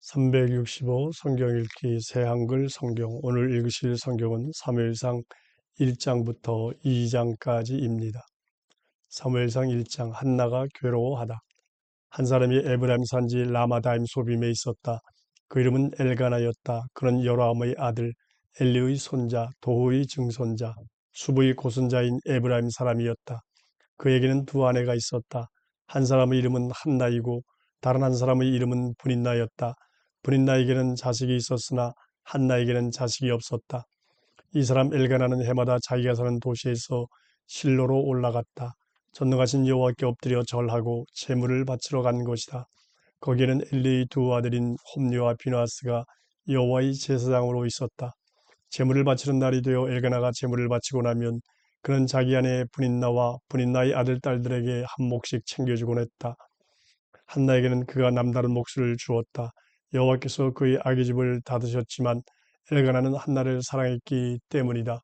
365 성경 읽기 새한글 성경. 오늘 읽으실 성경은 사무엘상 1장부터 2장까지입니다. 사무엘상 1장. 한나가 괴로워하다. 한 사람이 에브라임 산지 라마다임 소빔에 있었다. 그 이름은 엘가나였다. 그는 여로함의 아들 엘리의 손자 도후의 증손자 수부의 고손자인 에브라임 사람이었다. 그에게는 두 아내가 있었다. 한 사람의 이름은 한나이고 다른 한 사람의 이름은 브닌나였다. 브닌나에게는 자식이 있었으나 한나에게는 자식이 없었다. 이 사람 엘가나는 해마다 자기가 사는 도시에서 실로로 올라갔다. 전능하신 여호와께 엎드려 절하고 제물을 바치러 간 것이다. 거기에는 엘리의 두 아들인 홈리와 비누아스가 여호와의 제사장으로 있었다. 제물을 바치는 날이 되어 엘가나가 제물을 바치고 나면 그는 자기 아내 브닌나와 브닌나의 아들 딸들에게 한 몫씩 챙겨주곤 했다. 한나에게는 그가 남다른 몫을 주었다. 여호와께서 그의 아기집을 닫으셨지만 엘가나는 한나를 사랑했기 때문이다.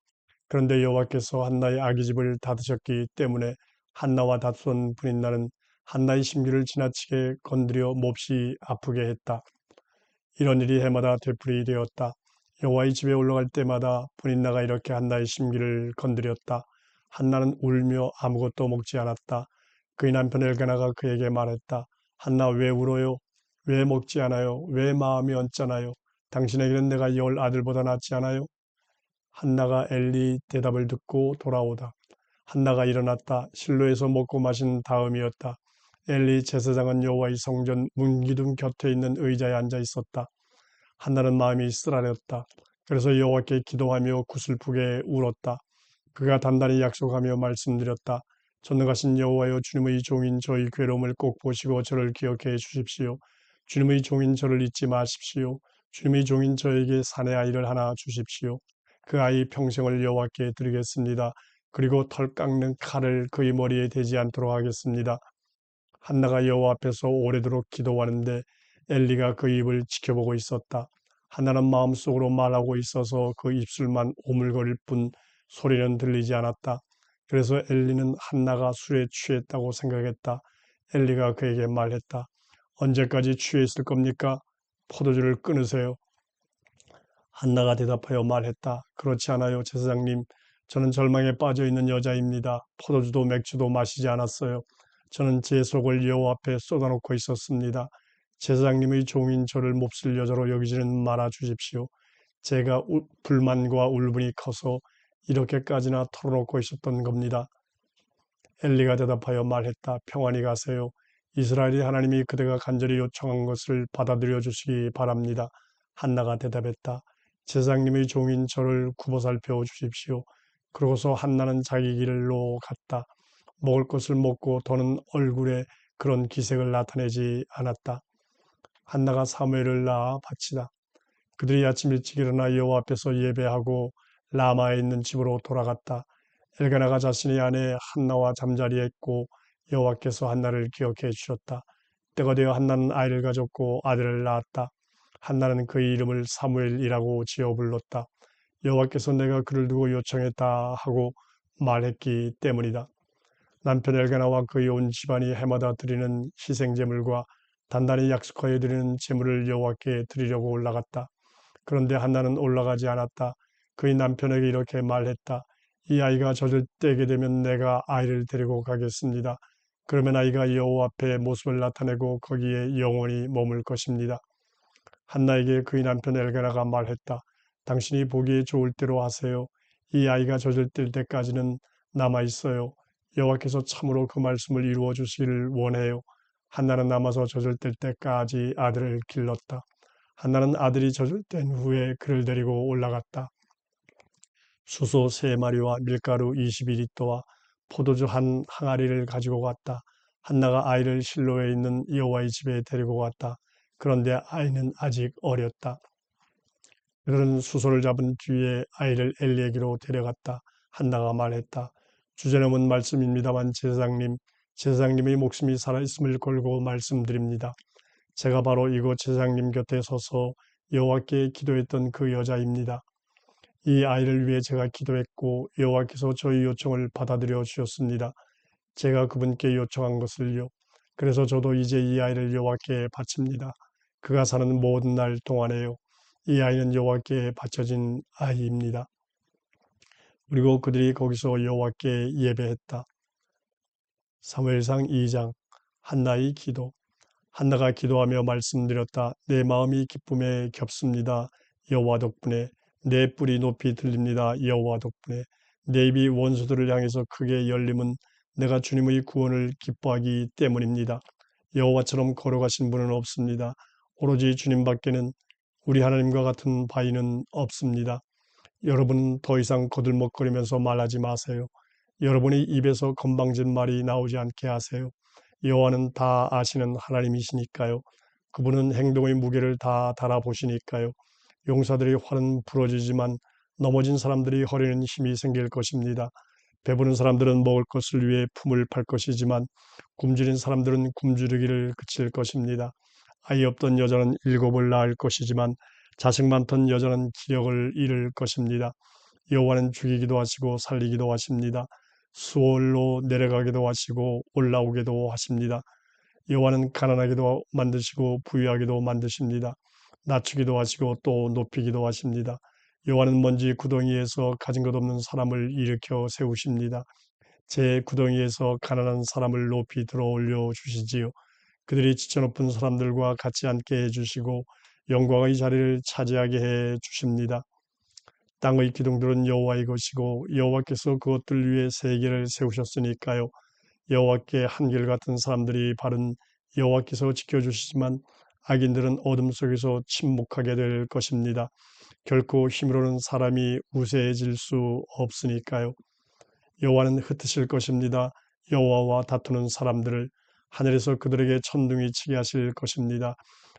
그런데 여호와께서 한나의 아기집을 닫으셨기 때문에 한나와 다투던 브닌나는 한나의 심기를 지나치게 건드려 몹시 아프게 했다. 이런 일이 해마다 되풀이되었다. 여호와의 집에 올라갈 때마다 브닌나가 이렇게 한나의 심기를 건드렸다. 한나는 울며 아무것도 먹지 않았다. 그의 남편 엘가나가 그에게 말했다. 한나 왜 울어요? 왜 먹지 않아요? 왜 마음이 언짢아요? 당신에게는 내가 10아들보다 낫지 않아요? 한나가 엘리 대답을 듣고 돌아오다. 한나가 일어났다. 실로에서 먹고 마신 다음이었다. 엘리 제사장은 여호와의 성전 문기둥 곁에 있는 의자에 앉아 있었다. 한나는 마음이 쓰라렸다. 그래서 여호와께 기도하며 구슬프게 울었다. 그가 단단히 약속하며 말씀드렸다. 전능하신 여호와여, 주님의 종인 저희 괴로움을 꼭 보시고 저를 기억해 주십시오. 주님의 종인 저를 잊지 마십시오. 주님의 종인 저에게 사내 아이를 하나 주십시오. 그 아이 평생을 여호와께 드리겠습니다. 그리고 털 깎는 칼을 그의 머리에 대지 않도록 하겠습니다. 한나가 여호와 앞에서 오래도록 기도하는데 엘리가 그 입을 지켜보고 있었다. 한나는 마음속으로 말하고 있어서 그 입술만 오물거릴 뿐 소리는 들리지 않았다. 그래서 엘리는 한나가 술에 취했다고 생각했다. 엘리가 그에게 말했다. 언제까지 취해 있을 겁니까? 포도주를 끊으세요. 한나가 대답하여 말했다. 그렇지 않아요, 제사장님. 저는 절망에 빠져 있는 여자입니다. 포도주도 맥주도 마시지 않았어요. 저는 제 속을 여호와 앞에 쏟아놓고 있었습니다. 제사장님의 종인 저를 몹쓸 여자로 여기지는 말아 주십시오. 제가 불만과 울분이 커서 이렇게까지나 털어놓고 있었던 겁니다. 엘리가 대답하여 말했다. 평안히 가세요. 이스라엘의 하나님이 그대가 간절히 요청한 것을 받아들여 주시기 바랍니다. 한나가 대답했다. 제사장님의 종인 저를 굽어 살펴 주십시오. 그러고서 한나는 자기 길로 갔다. 먹을 것을 먹고 더는 얼굴에 그런 기색을 나타내지 않았다. 한나가 사무엘을 낳아 바치다. 그들이 아침 일찍 일어나 여호와 앞에서 예배하고 라마에 있는 집으로 돌아갔다. 엘가나가 자신의 아내 한나와 잠자리했고 여호와께서 한나를 기억해 주셨다. 때가 되어 한나는 아이를 가졌고 아들을 낳았다. 한나는 그의 이름을 사무엘이라고 지어 불렀다. 여호와께서 내가 그를 두고 요청했다 하고 말했기 때문이다. 남편 엘가나와 그의 온 집안이 해마다 드리는 희생제물과 단단히 약속하여 드리는 제물을 여호와께 드리려고 올라갔다. 그런데 한나는 올라가지 않았다. 그의 남편에게 이렇게 말했다. 이 아이가 젖을 떼게 되면 내가 아이를 데리고 가겠습니다. 그러면 아이가 여호와 앞에 모습을 나타내고 거기에 영원히 머물 것입니다. 한나에게 그의 남편 엘가나가 말했다. 당신이 보기에 좋을 대로 하세요. 이 아이가 젖을 뗄 때까지는 남아 있어요. 여호와께서 참으로 그 말씀을 이루어 주시기를 원해요. 한나는 남아서 젖을 뗄 때까지 아들을 길렀다. 한나는 아들이 젖을 뗀 후에 그를 데리고 올라갔다. 수소 3마리와 밀가루 21리터와 포도주 한 항아리를 가지고 갔다. 한나가 아이를 실로에 있는 여호와의 집에 데리고 갔다. 그런데 아이는 아직 어렸다. 그들은 수소를 잡은 뒤에 아이를 엘리에게로 데려갔다. 한나가 말했다. 주제넘은 말씀입니다만 제사장님의 목숨이 살아있음을 걸고 말씀드립니다. 제가 바로 이곳 제사장님 곁에 서서 여호와께 기도했던 그 여자입니다. 이 아이를 위해 제가 기도했고 여호와께서 저희 요청을 받아들여 주셨습니다. 제가 그분께 요청한 것을요. 그래서 저도 이제 이 아이를 여호와께 바칩니다. 그가 사는 모든 날 동안에요. 이 아이는 여호와께 바쳐진 아이입니다. 그리고 그들이 거기서 여호와께 예배했다. 사무엘상 2장. 한나의 기도. 한나가 기도하며 말씀드렸다. 내 마음이 기쁨에 겹습니다. 여호와 덕분에. 내 뿔이 높이 들립니다. 여호와 덕분에. 내 입이 원수들을 향해서 크게 열림은 내가 주님의 구원을 기뻐하기 때문입니다. 여호와처럼 걸어가신 분은 없습니다. 오로지 주님밖에는 우리 하나님과 같은 바위는 없습니다. 여러분은 더 이상 거들먹거리면서 말하지 마세요. 여러분의 입에서 건방진 말이 나오지 않게 하세요. 여호와는 다 아시는 하나님이시니까요. 그분은 행동의 무게를 다 달아보시니까요. 용사들의 활은 부러지지만 넘어진 사람들이 허리는 힘이 생길 것입니다. 배부른 사람들은 먹을 것을 위해 품을 팔 것이지만 굶주린 사람들은 굶주리기를 그칠 것입니다. 아이 없던 여자는 7을 낳을 것이지만 자식 많던 여자는 기력을 잃을 것입니다. 여호와는 죽이기도 하시고 살리기도 하십니다. 수월로 내려가기도 하시고 올라오기도 하십니다. 여호와는 가난하게도 만드시고 부유하게도 만드십니다. 낮추기도 하시고 또 높이기도 하십니다. 여호와는 먼지 구덩이에서 가진 것 없는 사람을 일으켜 세우십니다. 제 구덩이에서 가난한 사람을 높이 들어 올려 주시지요. 그들이 지쳐 높은 사람들과 같이 앉게 해주시고 영광의 자리를 차지하게 해 주십니다. 땅의 기둥들은 여호와의 것이고 여호와께서 그것들 위에 세계를 세우셨으니까요. 여호와께 한결같은 사람들이 바른 여호와께서 지켜주시지만 악인들은 어둠 속에서 침묵하게 될 것입니다. 결코 힘으로는 사람이 우세해질 수 없으니까요. 여호와는 흩으실 것입니다. 여호와와 다투는 사람들을 하늘에서 그들에게 천둥이 치게 하실 것입니다.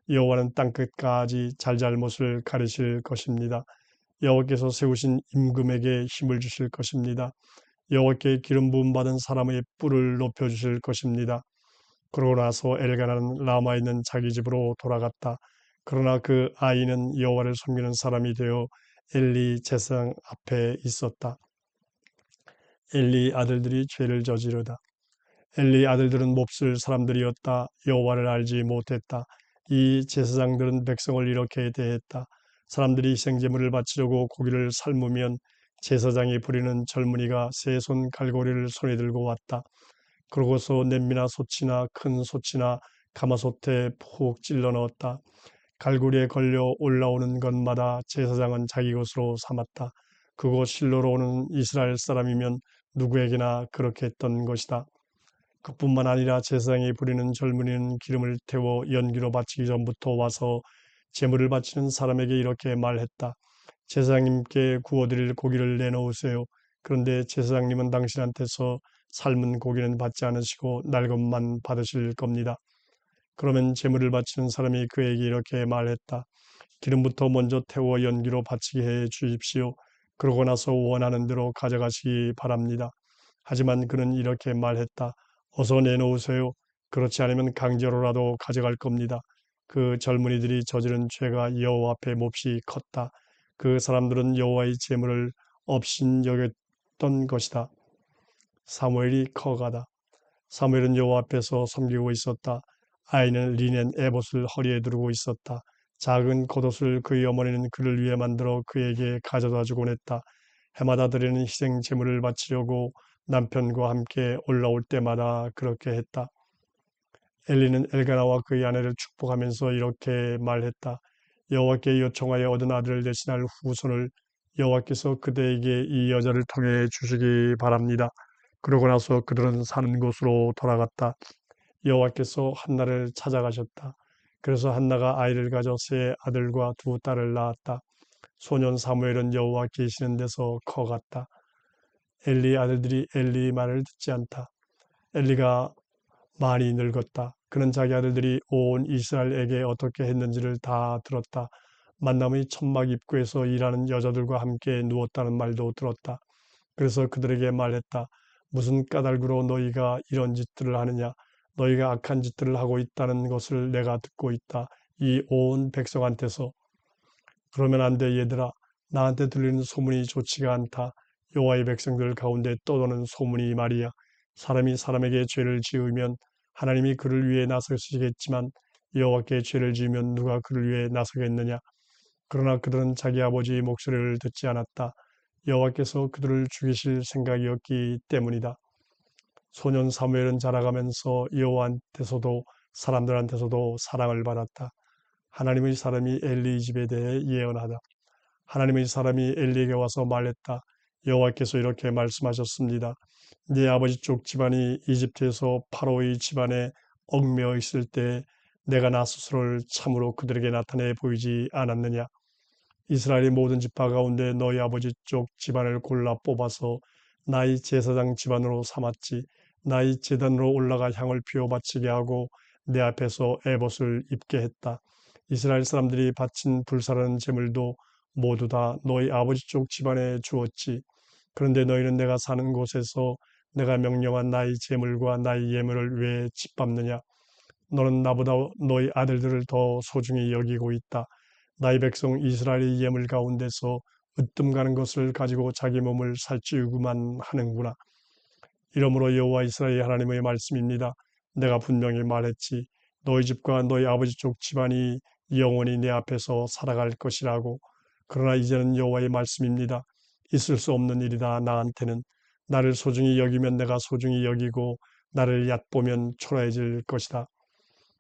여호와는 땅끝까지 잘잘못을 가리실 것입니다. 여호와께서 세우신 임금에게 힘을 주실 것입니다. 여호와께 기름 부음 받은 사람의 뿔을 높여 주실 것입니다. 그러고 나서 엘가나는 라마에 있는 자기 집으로 돌아갔다. 그러나 그 아이는 여호와를 섬기는 사람이 되어 엘리 제사장 앞에 있었다. 엘리 아들들이 죄를 저지르다. 엘리 아들들은 몹쓸 사람들이었다. 여호와를 알지 못했다. 이 제사장들은 백성을 이렇게 대했다. 사람들이 희생제물을 바치려고 고기를 삶으면 제사장이 부리는 젊은이가 새 손 갈고리를 손에 들고 왔다. 그러고서 냄비나 솥이나 큰 솥이나 가마솥에 푹 찔러 넣었다. 갈고리에 걸려 올라오는 것마다 제사장은 자기 것으로 삼았다. 그곳 실로로 오는 이스라엘 사람이면 누구에게나 그렇게 했던 것이다. 그뿐만 아니라 제사장이 부리는 젊은이는 기름을 태워 연기로 바치기 전부터 와서 제물을 바치는 사람에게 이렇게 말했다. 제사장님께 구워드릴 고기를 내놓으세요. 그런데 제사장님은 당신한테서 삶은 고기는 받지 않으시고 날 것만 받으실 겁니다. 그러면 제물을 바치는 사람이 그에게 이렇게 말했다. 기름부터 먼저 태워 연기로 바치게 해 주십시오. 그러고 나서 원하는 대로 가져가시기 바랍니다. 하지만 그는 이렇게 말했다. 어서 내놓으세요. 그렇지 않으면 강제로라도 가져갈 겁니다. 그 젊은이들이 저지른 죄가 여호와 앞에 몹시 컸다. 그 사람들은 여호와의 제물을 업신여겼던 것이다. 사무엘이 커가다. 사무엘은 여호와 앞에서 섬기고 있었다. 아이는 리넨 에봇을 허리에 두르고 있었다. 작은 겉옷을 그의 어머니는 그를 위해 만들어 그에게 가져다 주곤 했다. 해마다 드리는 희생 제물을 바치려고 남편과 함께 올라올 때마다 그렇게 했다. 엘리는 엘가나와 그의 아내를 축복하면서 이렇게 말했다. 여호와께 요청하여 얻은 아들을 대신할 후손을 여호와께서 그대에게 이 여자를 통해 주시기 바랍니다. 그러고 나서 그들은 사는 곳으로 돌아갔다. 여호와께서 한나를 찾아가셨다. 그래서 한나가 아이를 가져 세 아들과 두 딸을 낳았다. 소년 사무엘은 여호와 계시는 데서 커갔다. 엘리 아들들이 엘리 말을 듣지 않다. 엘리가 많이 늙었다. 그는 자기 아들들이 온 이스라엘에게 어떻게 했는지를 다 들었다. 만남의 천막 입구에서 일하는 여자들과 함께 누웠다는 말도 들었다. 그래서 그들에게 말했다. 무슨 까닭으로 너희가 이런 짓들을 하느냐? 너희가 악한 짓들을 하고 있다는 것을 내가 듣고 있다. 이 온 백성한테서. 그러면 안 돼, 얘들아. 나한테 들리는 소문이 좋지가 않다. 여호와의 백성들 가운데 떠도는 소문이 말이야. 사람이 사람에게 죄를 지으면 하나님이 그를 위해 나서시겠지만 여호와께 죄를 지으면 누가 그를 위해 나서겠느냐. 그러나 그들은 자기 아버지의 목소리를 듣지 않았다. 여호와께서 그들을 죽이실 생각이었기 때문이다. 소년 사무엘은 자라가면서 여호와한테서도 사람들한테서도 사랑을 받았다. 하나님의 사람이 엘리 집에 대해 예언하다. 하나님의 사람이 엘리에게 와서 말했다. 여호와께서 이렇게 말씀하셨습니다. 네 아버지 쪽 집안이 이집트에서 파로의 집안에 얽매여 있을 때 내가 나 스스로를 참으로 그들에게 나타내 보이지 않았느냐. 이스라엘의 모든 지파 가운데 너희 아버지 쪽 집안을 골라 뽑아서 나의 제사장 집안으로 삼았지. 나의 제단으로 올라가 향을 피워 바치게 하고 내 앞에서 에봇을 입게 했다. 이스라엘 사람들이 바친 불사르는 제물도 모두 다 너희 아버지 쪽 집안에 주었지. 그런데 너희는 내가 사는 곳에서 내가 명령한 나의 제물과 나의 예물을 왜 짓밟느냐? 너는 나보다 너희 아들들을 더 소중히 여기고 있다. 나의 백성 이스라엘의 예물 가운데서 으뜸 가는 것을 가지고 자기 몸을 살찌우고만 하는구나. 이러므로 여호와 이스라엘 하나님의 말씀입니다. 내가 분명히 말했지. 너희 집과 너희 아버지 쪽 집안이 영원히 내 앞에서 살아갈 것이라고. 그러나 이제는 여호와의 말씀입니다. 있을 수 없는 일이다. 나한테는 나를 소중히 여기면 내가 소중히 여기고 나를 얕보면 초라해질 것이다.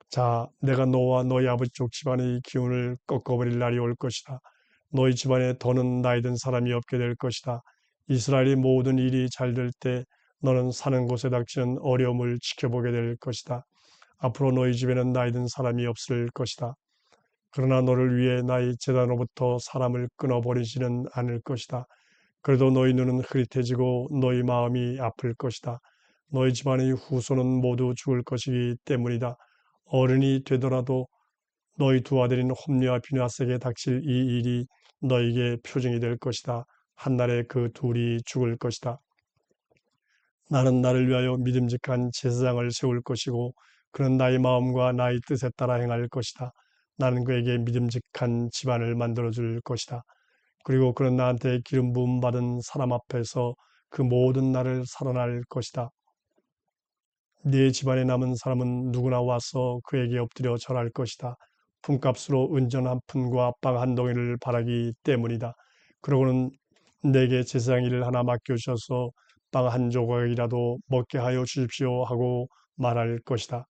자, 내가 너와 너희 아버지 쪽 집안의 기운을 꺾어버릴 날이 올 것이다. 너희 집안에 더는 나이 든 사람이 없게 될 것이다. 이스라엘의 모든 일이 잘 될 때 너는 사는 곳에 닥치는 어려움을 지켜보게 될 것이다. 앞으로 너희 집에는 나이 든 사람이 없을 것이다. 그러나 너를 위해 나의 제단으로부터 사람을 끊어버리지는 않을 것이다. 그래도 너희 눈은 흐릿해지고 너희 마음이 아플 것이다. 너희 집안의 후손은 모두 죽을 것이기 때문이다. 어른이 되더라도 너희 두 아들인 홈리와 비느하스에게 닥칠 이 일이 너에게 표징이 될 것이다. 한날에 그 둘이 죽을 것이다. 나는 나를 위하여 믿음직한 제사장을 세울 것이고 그는 나의 마음과 나의 뜻에 따라 행할 것이다. 나는 그에게 믿음직한 집안을 만들어줄 것이다. 그리고 그는 나한테 기름 부음 받은 사람 앞에서 그 모든 날을 살아날 것이다. 네 집안에 남은 사람은 누구나 와서 그에게 엎드려 절할 것이다. 품값으로 은전 한 푼과 빵 한 덩이를 바라기 때문이다. 그러고는 내게 제사장 일을 하나 맡겨주셔서 빵 한 조각이라도 먹게 하여 주십시오 하고 말할 것이다.